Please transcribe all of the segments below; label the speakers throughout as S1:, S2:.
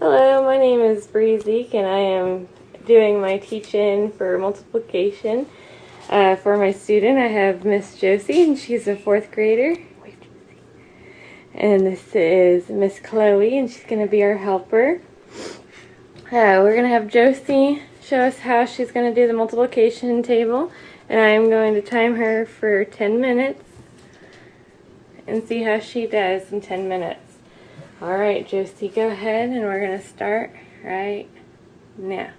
S1: Hello, my name is Zeik, and I am doing my teach-in for multiplication for my student. I have Miss Josie, and she's a 4th grader. And this is Miss Chloe, and she's going to be our helper. We're going to have Josie show us how she's going to do the multiplication table, and I'm going to time her for 10 minutes and see how she does in 10 minutes. Alright, Josie, go ahead, and we're going to start right now.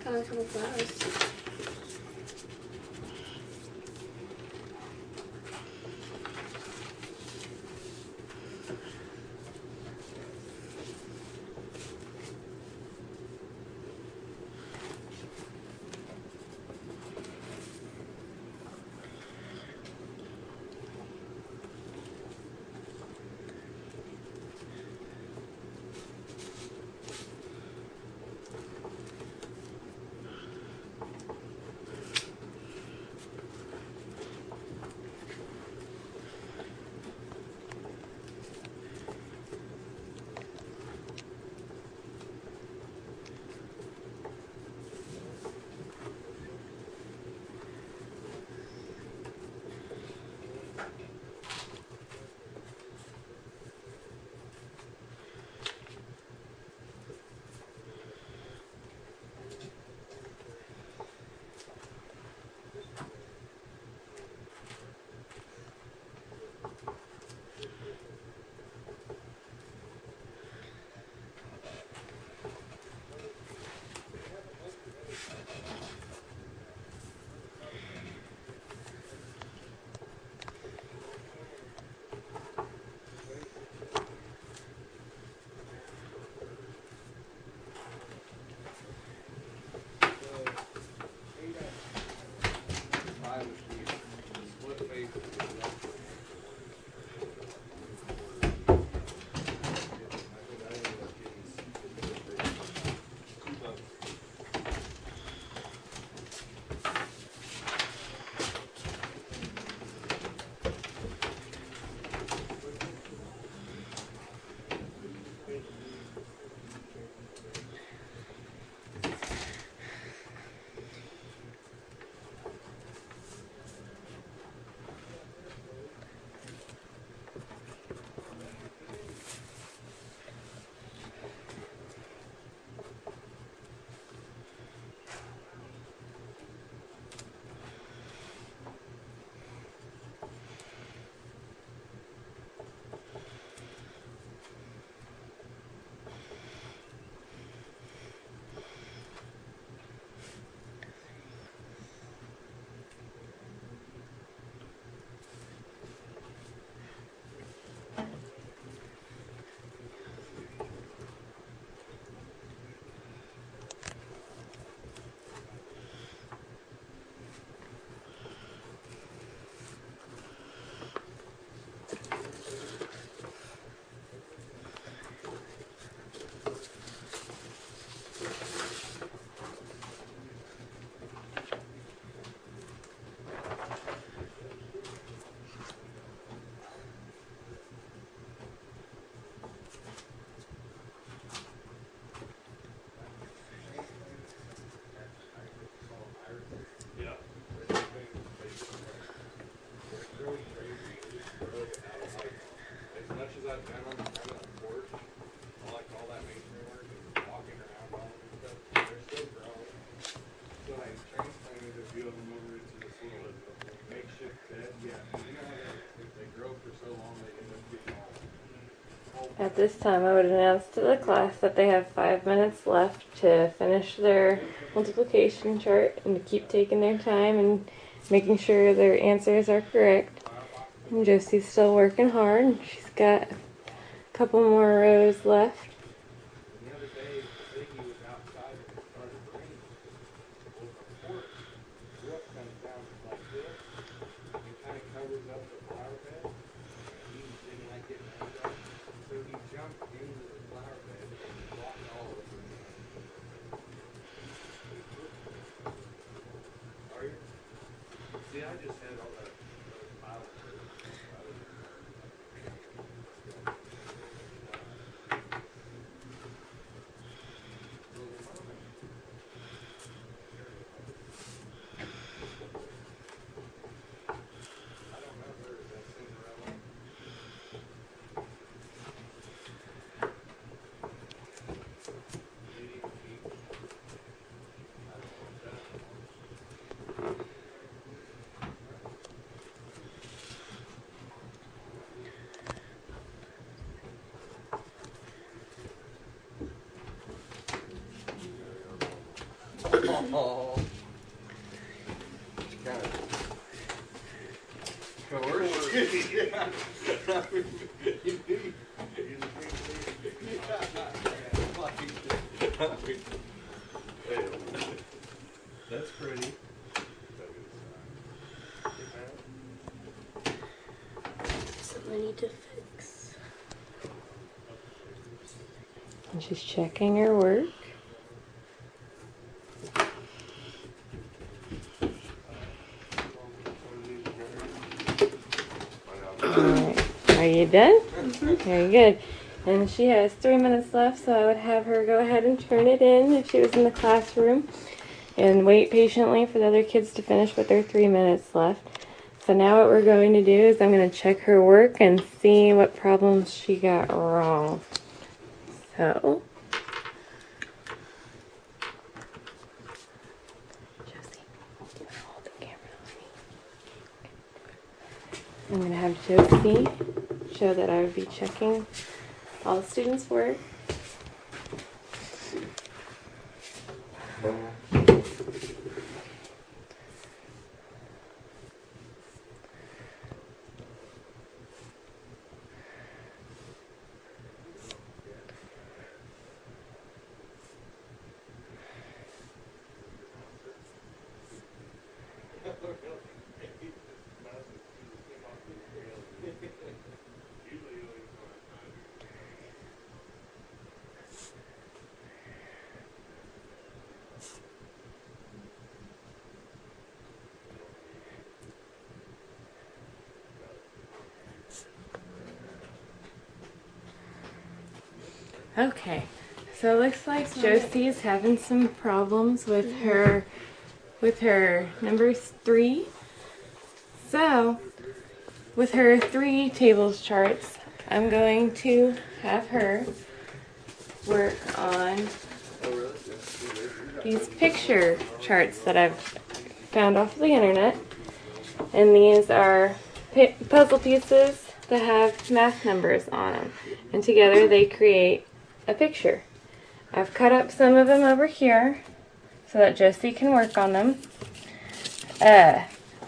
S2: Got a couple flowers.
S1: At this time, I would announce to the class that they have 5 minutes left to finish their multiplication chart and to keep taking their time and making sure their answers are correct. And Josie's still working hard. She's got a couple more rows left.
S2: Oh. That's pretty.
S1: Something I need to fix. And she's checking her work. Alright, are you done? Mm-hmm. Very good. And she has 3 minutes left, so I would have her go ahead and turn it in if she was in the classroom and wait patiently for the other kids to finish with their 3 minutes left. So now what we're going to do is I'm going to check her work and see what problems she got wrong. So, Josie, hold the camera on me. I'm going to have Josie show that I would be checking all the students' work. Okay, so it looks like Josie is having some problems with her number 3. So, with her 3 tables charts, I'm going to have her work on these picture charts that I've found off the internet. And these are puzzle pieces that have math numbers on them. And together they create a picture. I've cut up some of them over here so that Josie can work on them.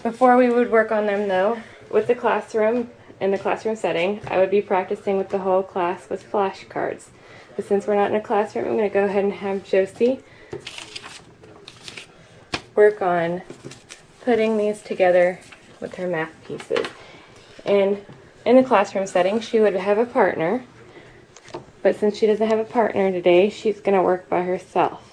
S1: Before we would work on them though, with the classroom, in the classroom setting, I would be practicing with the whole class with flashcards. But since we're not in a classroom, I'm going to go ahead and have Josie work on putting these together with her math pieces. And in the classroom setting, she would have a partner. But since she doesn't have a partner today, she's going to work by herself.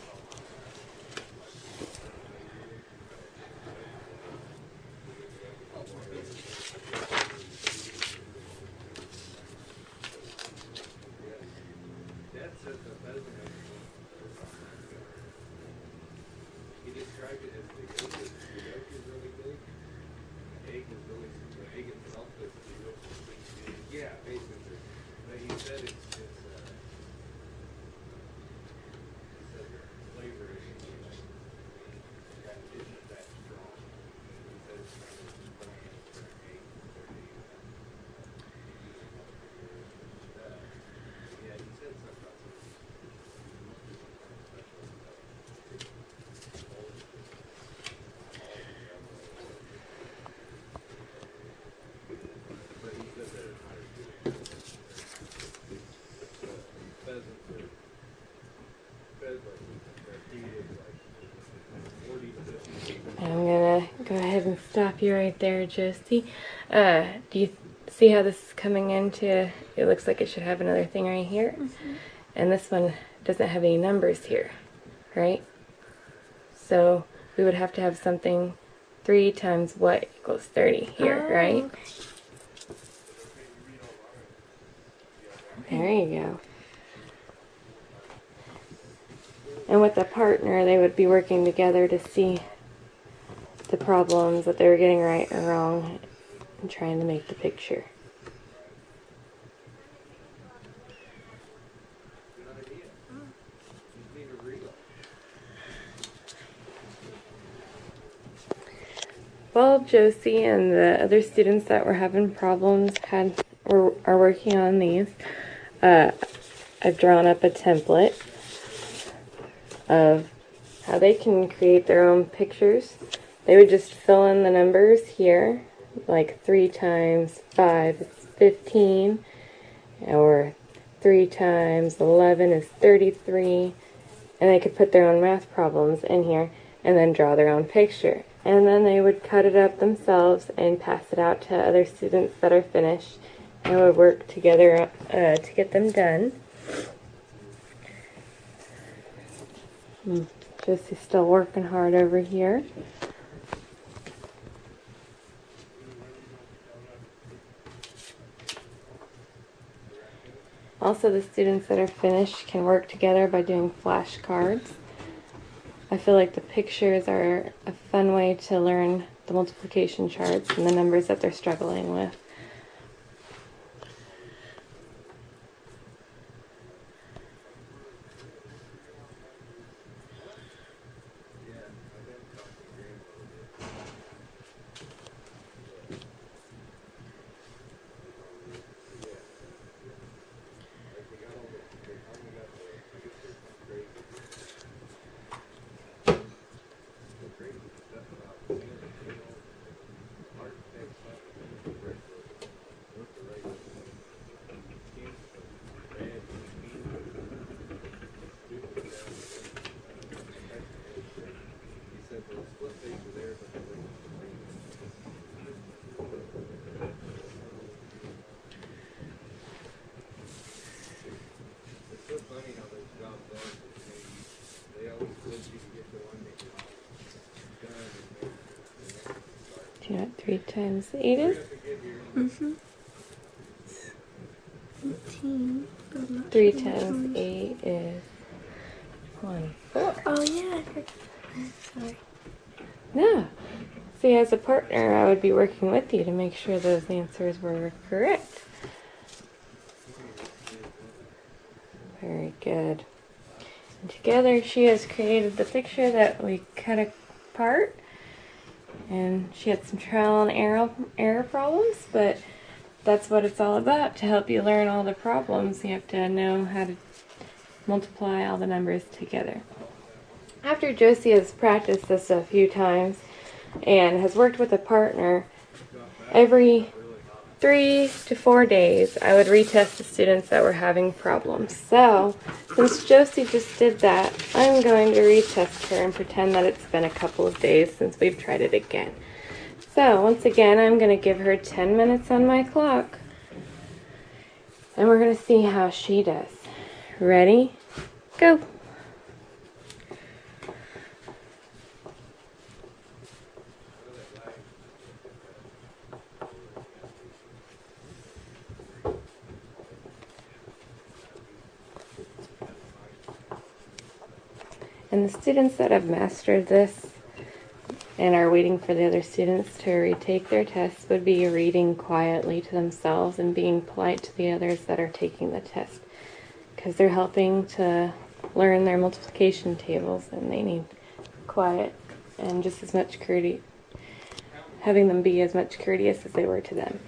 S1: help you right there, Josie. Do you see how this is coming into, it looks like it should have another thing right here. And this one doesn't have any numbers here, right? So we would have to have something 3 times what equals 30 here, right?
S3: Okay.
S1: There you go. And with a partner, they would be working together to see the problems that they were getting right or wrong and trying to make the picture. Well, Josie and the other students that were having problems are working on these. I've drawn up a template of how they can create their own pictures. They would just fill in the numbers here, like 3 times 5 is 15, or 3 times 11 is 33, and they could put their own math problems in here and then draw their own picture. And then they would cut it up themselves and pass it out to other students that are finished, and would work together to get them done. Josie's still working hard over here. Also, the students that are finished can work together by doing flashcards. I feel like the pictures are a fun way to learn the multiplication charts and the numbers that they're struggling with. Do you know what 3 times 8 is?
S3: 18. but I'm not
S1: 3
S3: sure
S1: times 8 is 1.
S3: Oh yeah, I forgot. Sorry.
S1: No. See, as a partner, I would be working with you to make sure those answers were correct. Very good. And together, she has created the picture that we cut apart. And she had some trial and error problems, but that's what it's all about. To help you learn all the problems, you have to know how to multiply all the numbers together. After Josie has practiced this a few times and has worked with a partner, every 3 to 4 days I would retest the students that were having problems. So, since Josie just did that, I'm going to retest her and pretend that it's been a couple of days since we've tried it again. So, once again, I'm going to give her 10 minutes on my clock, and we're going to see how she does. Ready? Go! And the students that have mastered this and are waiting for the other students to retake their tests would be reading quietly to themselves and being polite to the others that are taking the test, because they're helping to learn their multiplication tables and they need quiet and just as much courtesy, having them be as much courteous as they were to them.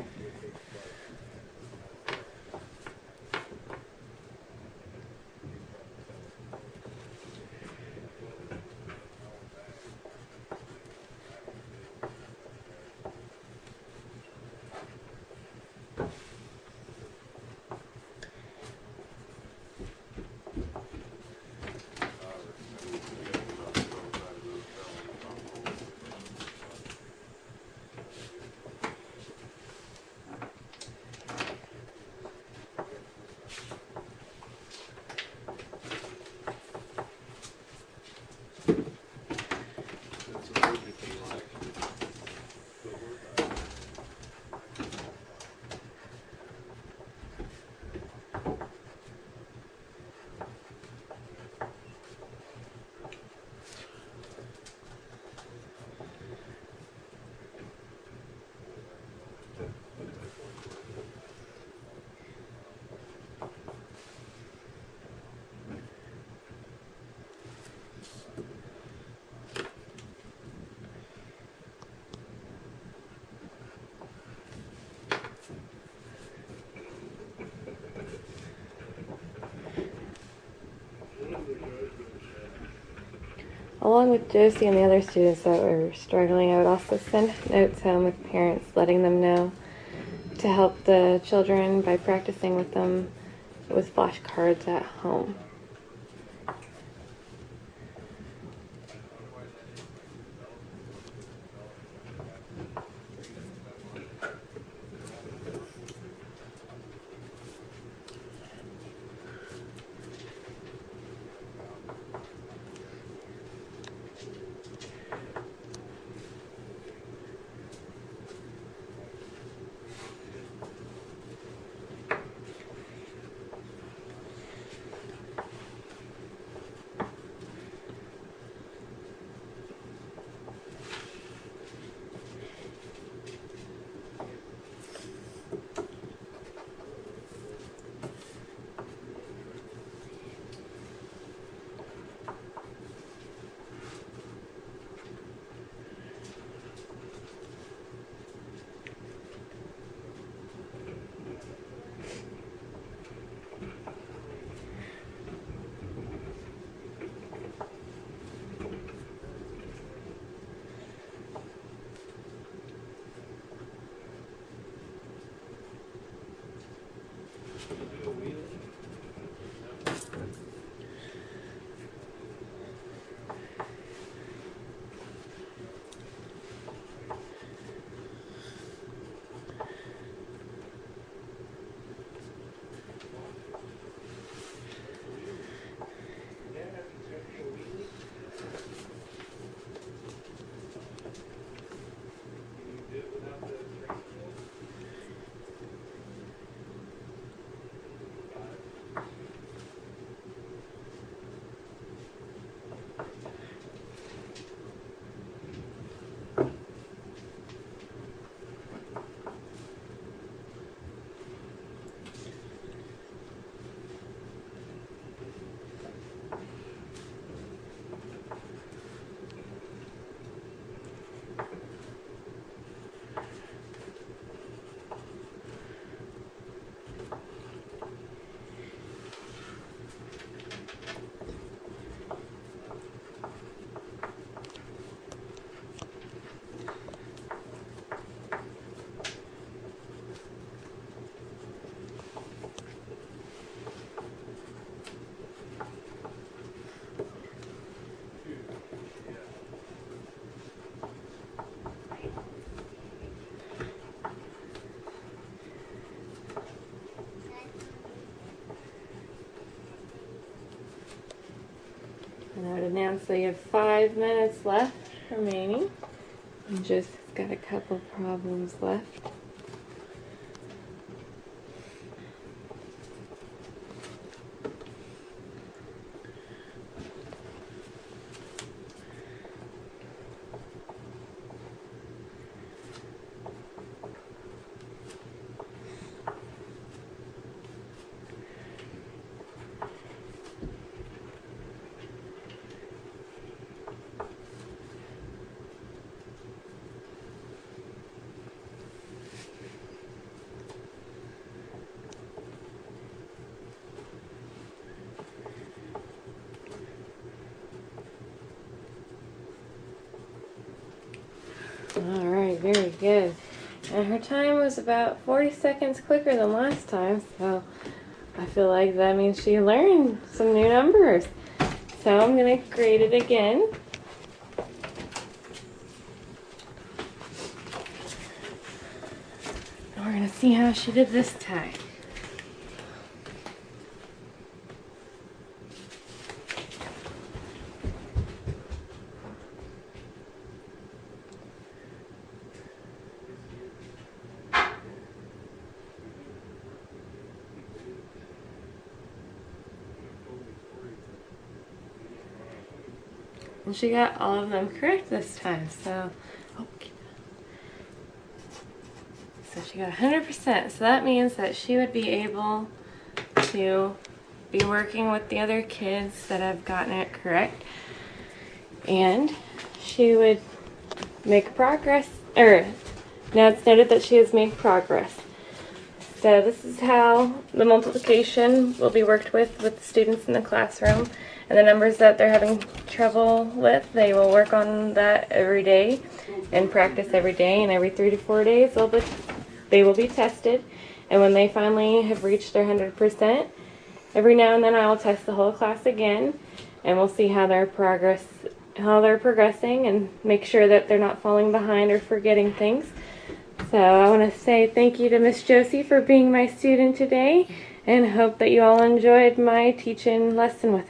S1: along with Josie and the other students that were struggling, I would also send notes home with parents letting them know to help the children by practicing with them with flashcards at home. And I would announce that you have 5 minutes left remaining. And Josie's got a couple problems left. Alright, very good. And her time was about 40 seconds quicker than last time, so I feel like that means she learned some new numbers. So I'm going to grade it again. And we're going to see how she did this time. And she got all of them correct this time, so she got 100%. So that means that she would be able to be working with the other kids that have gotten it correct, and she would make progress, or now it's noted that she has made progress. So this is how the multiplication will be worked with the students in the classroom. And the numbers that they're having trouble with, they will work on that every day and practice every day. And every 3 to 4 days, they will be tested. And when they finally have reached their 100%, every now and then I will test the whole class again, and we'll see how they're progressing, and make sure that they're not falling behind or forgetting things. So I want to say thank you to Miss Josie for being my student today, and hope that you all enjoyed my teaching lesson with her.